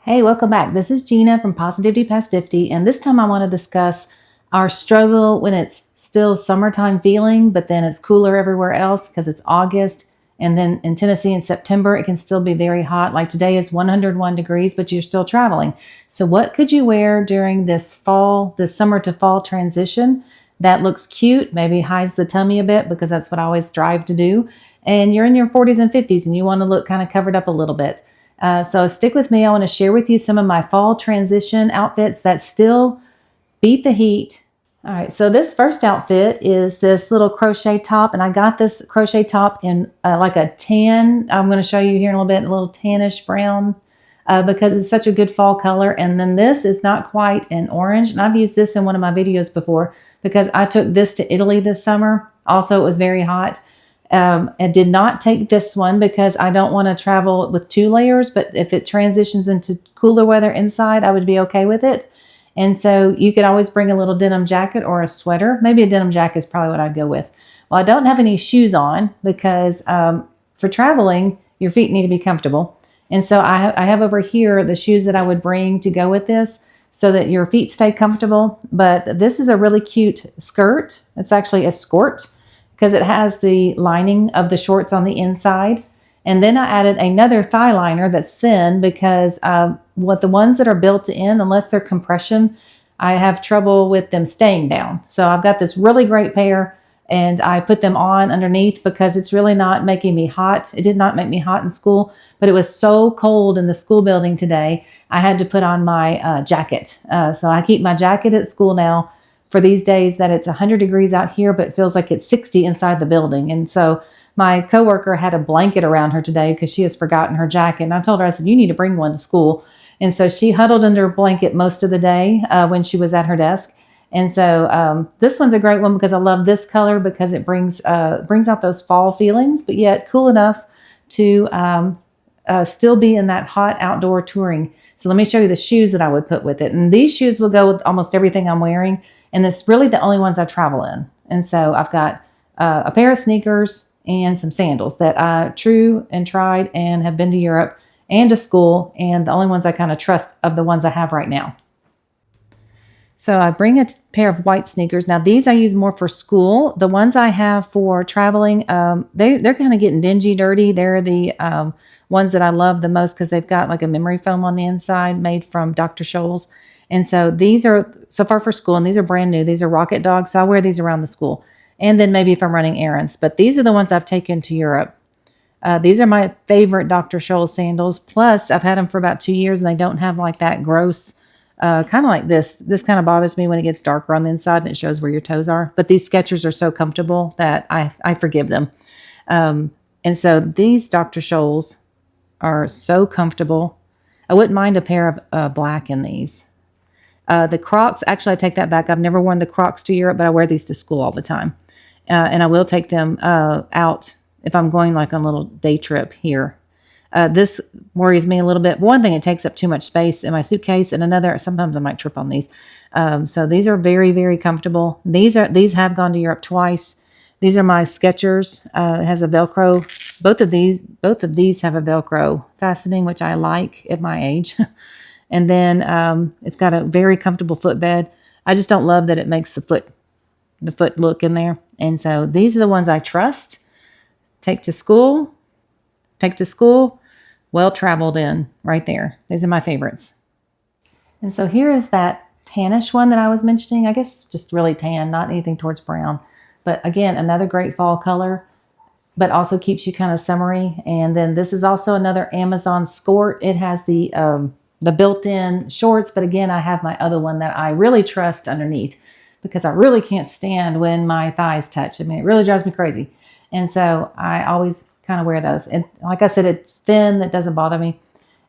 Hey, welcome back. This is Gina from Positivity Past 50, and this time I want to discuss our struggle when it's still summertime feeling, but then it's cooler everywhere else because it's August. And then in Tennessee in September, it can still be very hot. Like today is 101 degrees, but you're still traveling. So, what could you wear during this summer to fall transition that looks cute, maybe hides the tummy a bit because that's what I always strive to do? And you're in your 40s and 50s and you want to look kind of covered up a little bit. So stick with me. I want to share with you some of my fall transition outfits that still beat the heat. All right, so this first outfit is this little crochet top, and I got this crochet top in like a tan. I'm going to show you here in a little bit, a little tannish brown because it's such a good fall color. And then this is not quite an orange, and I've used this in one of my videos before because I took this to Italy this summer. Also, it was very hot. I did not take this one because I don't want to travel with two layers, but if it transitions into cooler weather inside, I would be okay with it. And so you could always bring a little denim jacket or a sweater. Maybe a denim jacket is probably what I'd go with. Well, I don't have any shoes on because for traveling, your feet need to be comfortable. And so I have over here the shoes that I would bring to go with this so that your feet stay comfortable. But this is a really cute skirt. It's actually a skirt, because it has the lining of the shorts on the inside. And then I added another thigh liner that's thin because the ones that are built in, unless they're compression, I have trouble with them staying down. So I've got this really great pair and I put them on underneath because it's really not making me hot. It did not make me hot in school, but it was so cold in the school building today, I had to put on my jacket. So I keep my jacket at school now for these days that it's 100 degrees out here, but it feels like it's 60 inside the building. And so my coworker had a blanket around her today because she has forgotten her jacket. And I told her, I said, you need to bring one to school. And so she huddled under a blanket most of the day when she was at her desk. And so this one's a great one because I love this color because it brings out those fall feelings, but yet cool enough to still be in that hot outdoor touring. So let me show you the shoes that I would put with it. And these shoes will go with almost everything I'm wearing. And it's really the only ones I travel in. And so I've got a pair of sneakers and some sandals that I true and tried and have been to Europe and to school. And the only ones I kind of trust of the ones I have right now. So I bring a pair of white sneakers. Now these I use more for school. The ones I have for traveling, they're kind of getting dingy, dirty. They're the ones that I love the most because they've got like a memory foam on the inside made from Dr. Scholl's. And so these are so far for school, and these are brand new. These are Rocket Dogs, so I wear these around the school. And then maybe if I'm running errands. But these are the ones I've taken to Europe. These are my favorite Dr. Scholl's sandals. Plus, I've had them for about 2 years, and they don't have like that gross, kind of like this. This kind of bothers me when it gets darker on the inside, and it shows where your toes are. But these Skechers are so comfortable that I forgive them. And so these Dr. Scholl's are so comfortable. I wouldn't mind a pair of black in these. The Crocs, actually, I take that back. I've never worn the Crocs to Europe, but I wear these to school all the time. And I will take them out if I'm going like on a little day trip here. This worries me a little bit. One thing, it takes up too much space in my suitcase, and another, sometimes I might trip on these. So these are very, very comfortable. These have gone to Europe twice. These are my Skechers. It has a Velcro. Both of these have a Velcro fastening, which I like at my age. And then it's got a very comfortable footbed. I just don't love that it makes the foot look in there. And so these are the ones I trust. Take to school, well traveled in right there. These are my favorites. And so here is that tannish one that I was mentioning. I guess just really tan, not anything towards brown. But again, another great fall color, but also keeps you kind of summery. And then this is also another Amazon skirt. It has the built-in shorts, but again, I have my other one that I really trust underneath because I really can't stand when my thighs touch. I mean, it really drives me crazy. And so I always kind of wear those. And like I said, it's thin, that doesn't bother me.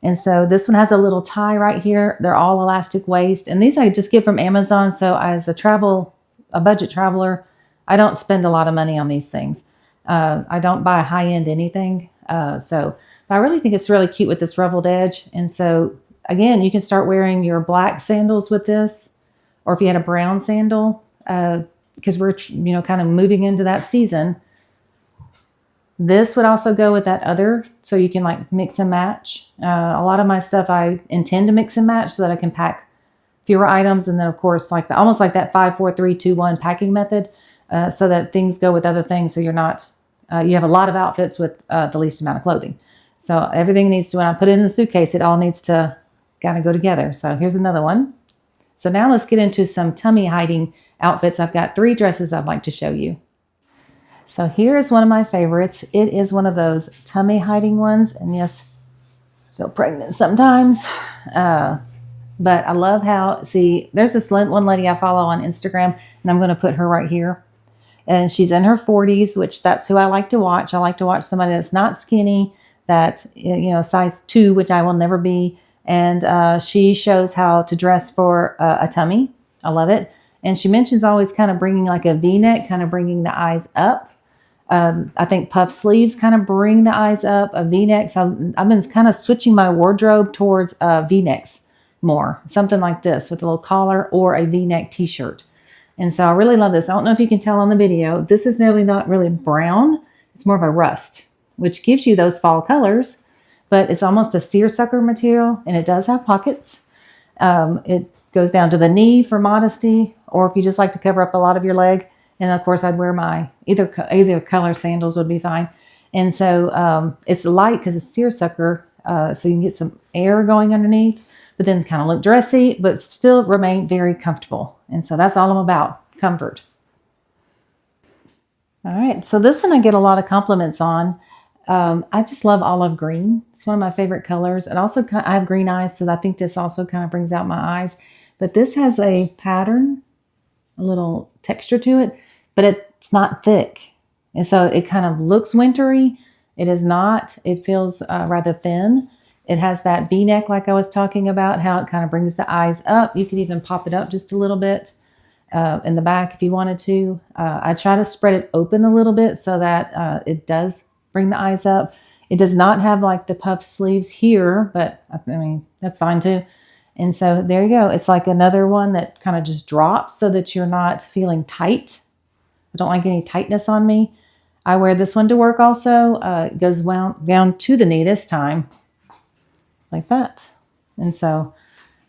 And so this one has a little tie right here. They're all elastic waist. And these I just get from Amazon. So as a budget traveler, I don't spend a lot of money on these things. I don't buy high-end anything. But I really think it's really cute with this ruffled edge. And so again, you can start wearing your black sandals with this, or if you had a brown sandal, because we're, kind of moving into that season. This would also go with that other, so you can like mix and match. A lot of my stuff I intend to mix and match so that I can pack fewer items. And then of course, like almost like that 5, 4, 3, 2, 1 packing method, so that things go with other things. So you're not, you have a lot of outfits with the least amount of clothing. So everything needs to, when I put it in the suitcase, it all needs to kind of go together. So here's another one. So now let's get into some tummy hiding outfits. I've got 3 dresses I'd like to show you. So here is one of my favorites. It is one of those tummy hiding ones. And yes, I feel pregnant sometimes. But I love how, see, there's this one lady I follow on Instagram, and I'm going to put her right here. And she's in her 40s, which that's who I like to watch. I like to watch somebody that's not skinny, that, you know, size 2, which I will never be. And she shows how to dress for a tummy. I love it. And she mentions always kind of bringing like a V-neck, kind of bringing the eyes up. I think puff sleeves kind of bring the eyes up, a V-neck. So I've been kind of switching my wardrobe towards V-necks more. Something like this with a little collar or a V-neck t-shirt. And so I really love this. I don't know if you can tell on the video. This is nearly not really brown. It's more of a rust, which gives you those fall colors. But it's almost a seersucker material, and it does have pockets. It goes down to the knee for modesty, or if you just like to cover up a lot of your leg. And of course, I'd wear my either color sandals would be fine. And so it's light because it's seersucker, so you can get some air going underneath, but then kind of look dressy, but still remain very comfortable. And so that's all I'm about, comfort. All right, so this one I get a lot of compliments on. I just love olive green. It's one of my favorite colors. And also I have green eyes, so I think this also kind of brings out my eyes. But this has a pattern, a little texture to it, but it's not thick. And so it kind of looks wintry. It is not. It feels rather thin. It has that V-neck like I was talking about, how it kind of brings the eyes up. You could even pop it up just a little bit in the back if you wanted to. I try to spread it open a little bit so that it does bring the eyes up. It does not have like the puff sleeves here, but I mean, that's fine too. And so there you go. It's like another one that kind of just drops so that you're not feeling tight. I don't like any tightness on me. I wear this one to work also. It goes down to the knee this time, like that. And so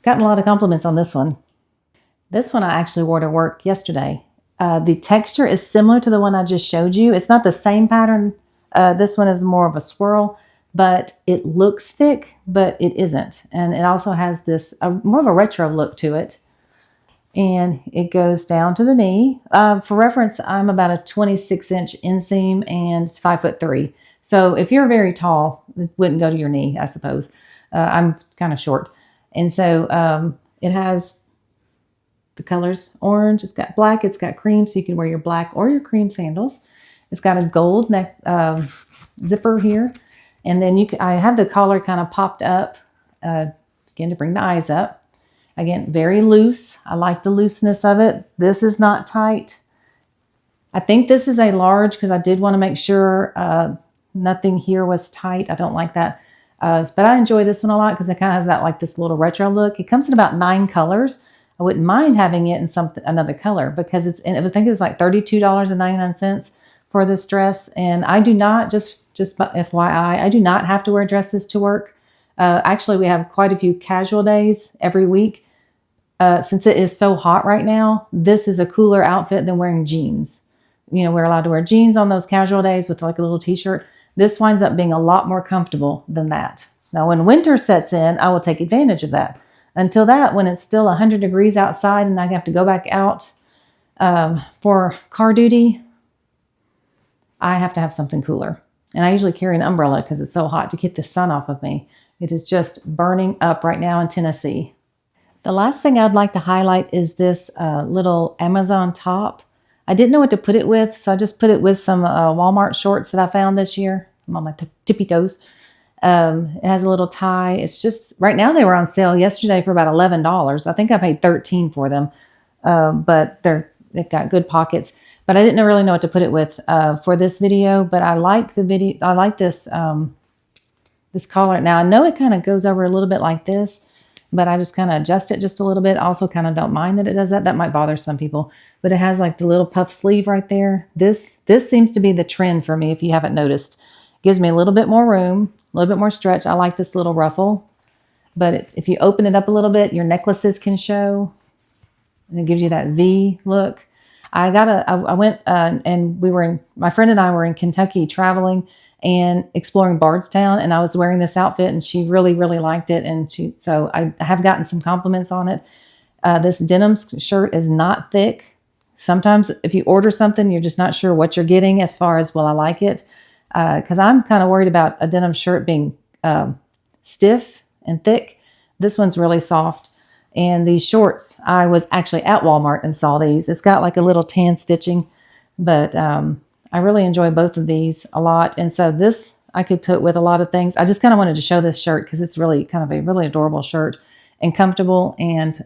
gotten a lot of compliments on this one. This one I actually wore to work yesterday. The texture is similar to the one I just showed you. It's not the same pattern. This one is more of a swirl, but it looks thick, but it isn't. And it also has this more of a retro look to it. And it goes down to the knee. For reference, I'm about a 26-inch inseam and 5'3". So if you're very tall, it wouldn't go to your knee, I suppose. I'm kind of short. And so it has the colors orange, it's got black, it's got cream, so you can wear your black or your cream sandals. It's got a gold neck zipper here. And then I have the collar kind of popped up, again, to bring the eyes up. Again, very loose. I like the looseness of it. This is not tight. I think this is a large because I did want to make sure nothing here was tight. I don't like that. But I enjoy this one a lot because it kind of has that like this little retro look. It comes in about 9 colors. I wouldn't mind having it in another color because I think it was like $32.99 for this dress. And I do not, just FYI, I do not have to wear dresses to work. Actually, we have quite a few casual days every week. Since it is so hot right now, this is a cooler outfit than wearing jeans. You know, we're allowed to wear jeans on those casual days with like a little t-shirt. This winds up being a lot more comfortable than that. Now, when winter sets in, I will take advantage of that. Until that, when it's still 100 degrees outside and I have to go back out for car duty, I have to have something cooler. And I usually carry an umbrella because it's so hot to get the sun off of me. It is just burning up right now in Tennessee. The last thing I'd like to highlight is this little Amazon top. I didn't know what to put it with, so I just put it with some Walmart shorts that I found this year. I'm on my tippy toes. It has a little tie. It's just, right now they were on sale yesterday for about $11. I think I paid $13 for them, but they've got good pockets. But I didn't really know what to put it with for this video, but I like the video. I like this this collar. Now I know it kind of goes over a little bit like this, but I just kind of adjust it just a little bit. Also kind of don't mind that it does that. That might bother some people, but it has like the little puff sleeve right there. This seems to be the trend for me if you haven't noticed. Gives me a little bit more room, a little bit more stretch. I like this little ruffle, but if you open it up a little bit, your necklaces can show, and it gives you that V look. I went and my friend and I were in Kentucky traveling and exploring Bardstown, and I was wearing this outfit, and she really, really liked it. And so I have gotten some compliments on it. This denim shirt is not thick. Sometimes if you order something, you're just not sure what you're getting as far as, will I like it? Because I'm kind of worried about a denim shirt being stiff and thick. This one's really soft. And these shorts, I was actually at Walmart and saw these. It's got like a little tan stitching, but I really enjoy both of these a lot. And so this I could put with a lot of things. I just kind of wanted to show this shirt because it's really kind of a really adorable shirt and comfortable and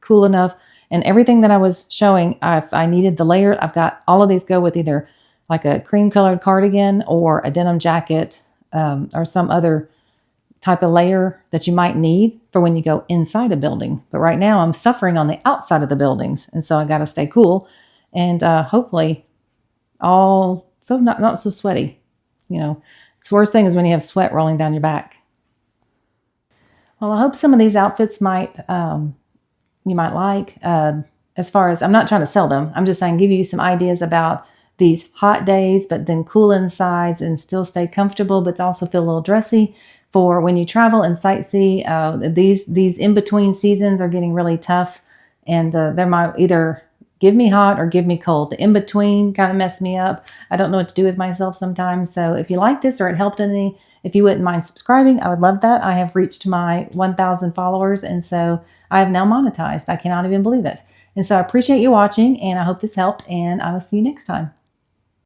cool enough. And everything that I was showing, I needed the layer. I've got all of these go with either like a cream colored cardigan or a denim jacket or some other type of layer that you might need for when you go inside a building. But right now I'm suffering on the outside of the buildings. And so I got to stay cool and hopefully not so sweaty. The worst thing is when you have sweat rolling down your back. Well, I hope some of these outfits you might like. As far as, I'm not trying to sell them. I'm just saying, give you some ideas about these hot days, but then cool insides and still stay comfortable, but also feel a little dressy for when you travel and sightsee. These in-between seasons are getting really tough, and they might either give me hot or give me cold. The in-between kind of mess me up. I don't know what to do with myself sometimes. So if you like this or it helped any, if you wouldn't mind subscribing, I would love that. I have reached my 1,000 followers, and so I have now monetized. I cannot even believe it. And so I appreciate you watching, and I hope this helped, and I will see you next time.